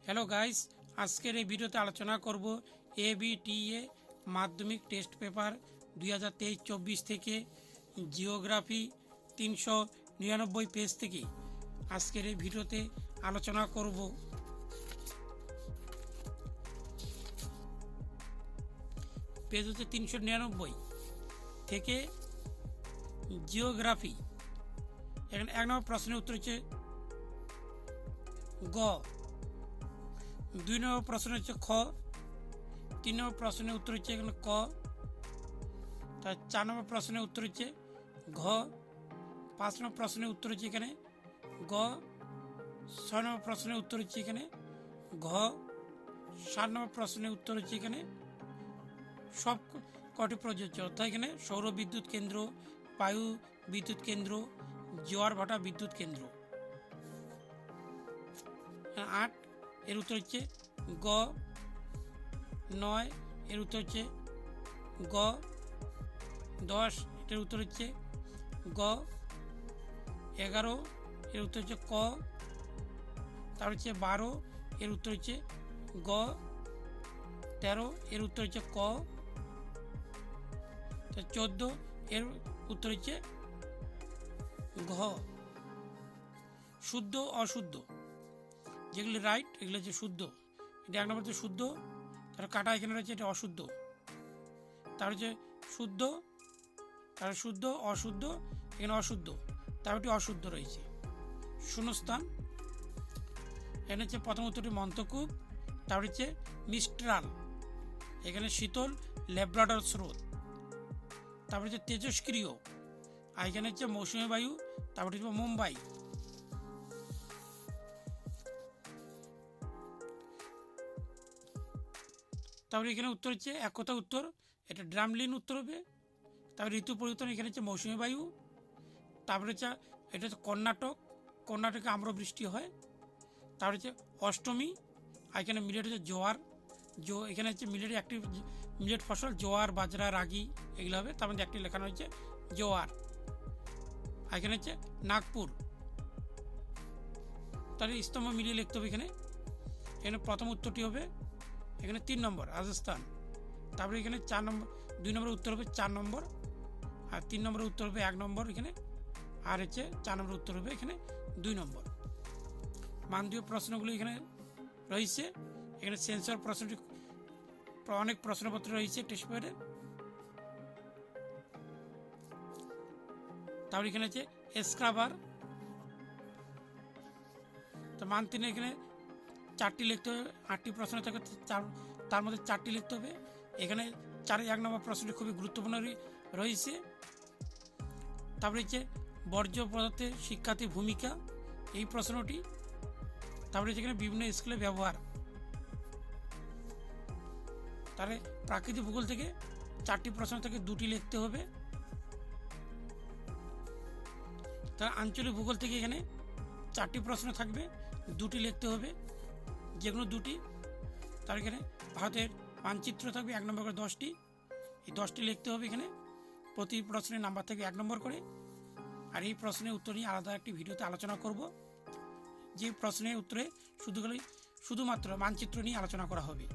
Hello guys, আজকের এই ভিডিওতে আলোচনা করব এবিটিএ মাধ্যমিক টেস্ট পেপার 2023-24 থেকে জিওগ্রাফি 399 পেজ থেকে আজকের এই ভিডিওতে আলোচনা করব। পেজ হচ্ছে 399 থেকে জিওগ্রাফি। এখানে 1 নম্বর প্রশ্নের উত্তর হচ্ছে গ, 2 নম্বর প্রশ্ন হচ্ছে খ, 3 নম্বর প্রশ্নের উত্তর হচ্ছে এখানে ক, তার 4 নম্বর প্রশ্নের উত্তর হচ্ছে ঘ, 5 নম্বর প্রশ্নের উত্তর হচ্ছে এখানে গ, 6 নম্বর প্রশ্নের উত্তর হচ্ছে এখানে ঘ, 7 নম্বর প্রশ্নের উত্তর হচ্ছে এখানে সব কটি প্রযোজ্য, অর্থাৎ এখানে সৌর বিদ্যুৎ কেন্দ্র, বায়ু বিদ্যুৎ কেন্দ্র, জোয়ার ভাটা বিদ্যুৎ কেন্দ্র। 8 এর উত্তর হচ্ছে গ, 9 এর উত্তর হচ্ছে গ, 10 এটার উত্তর হচ্ছে গ, 11 এর উত্তর হচ্ছে ক, তারপর হচ্ছে 12 এর উত্তর হচ্ছে গ, 13 এর উত্তর হচ্ছে ক, 14 এর উত্তর হচ্ছে ঘ। শুদ্ধ অশুদ্ধ, যেগুলি রাইট এগুলো হচ্ছে শুদ্ধ। এটা 1 নম্বর হচ্ছে শুদ্ধ, তার কাটা এখানে রয়েছে, এটা অশুদ্ধ। তার হচ্ছে শুদ্ধ, তার শুদ্ধ, অশুদ্ধ, এখানে অশুদ্ধ, তার একটি অশুদ্ধ রয়েছে। শূন্যস্থান, এখানে হচ্ছে প্রথম উত্তরটি মন্তকূপ, তারপর হচ্ছে মিস্ট্রাল, এখানে শীতল ল্যাব্রাডর স্রোত, তারপরে হচ্ছে তেজস্ক্রিয়, আর এখানে হচ্ছে মৌসুমী বায়ু, তারপরে হচ্ছে মুম্বাই। তারপরে এখানে উত্তর হচ্ছে এক কথা উত্তর, এটা ড্রামলিন উত্তর হবে। তারপরে ঋতু পরিবর্তন, এখানে হচ্ছে মৌসুমী বায়ু। তারপরে হচ্ছে এটা হচ্ছে কর্ণাটক, কর্ণাটকে আম্রবৃষ্টি হয়। তারপরে হচ্ছে অষ্টমী, আর এখানে মিলেট হচ্ছে জোয়ার, এখানে হচ্ছে মিলেটের একটি মিলেট ফসল জোয়ার, বাজরা, রাগি এগুলো হবে। তার মধ্যে একটি লেখানো হচ্ছে জোয়ার। আর এখানে হচ্ছে নাগপুর, তাহলে স্তম্ভ মিলিয়ে লিখতে হবে। এখানে এখানে প্রথম উত্তরটি হবে এখানে 3 নম্বর রাজস্থান। তারপরে এখানে 4 নম্বর, 2 নম্বরের উত্তর হবে 4 নম্বর, আর 3 নম্বরের উত্তর হবে 1 নম্বর এখানে, আর হচ্ছে 4 নম্বরের উত্তর হবে এখানে 2 নম্বর। মানদীয় প্রশ্নগুলি এখানে রয়েছে। এখানে সেন্সর প্রশ্নটি অনেক প্রশ্নপত্র রয়েছে টেস্ট পেপারে। তারপরে এখানে হচ্ছে স্ক্রাবার, তো মান 3 এখানে 4টি লিখতে হবে। 8টি প্রশ্ন থাকে, তার মধ্যে 4টি লিখতে হবে। এখানে 1 নম্বর প্রশ্নটি খুবই গুরুত্বপূর্ণ রয়েছে। তারপরে হচ্ছে বর্জ্য পদার্থের শিক্ষার্থীর ভূমিকা, এই প্রশ্নটি। তারপরে যেখানে বিভিন্ন স্কুলে ব্যবহার। তাহলে প্রাকৃতিক ভূগোল থেকে 4টি প্রশ্ন থেকে 2টি লিখতে হবে। তার আঞ্চলিক ভূগোল থেকে এখানে 4টি প্রশ্ন থাকবে, 2টি লিখতে হবে, যেগুলো 2টি। তার এখানে ভারতের মানচিত্র থাকবে 1 নম্বর করে 10টি, এই 10টি লিখতে হবে। এখানে প্রতি প্রশ্নের নাম্বার থাকবে 1 নম্বর করে। আর এই প্রশ্নের উত্তর নিয়ে আলাদা একটি ভিডিওতে আলোচনা করব, যে প্রশ্নের উত্তরে শুধুমাত্র মানচিত্র নিয়ে আলোচনা করা হবে।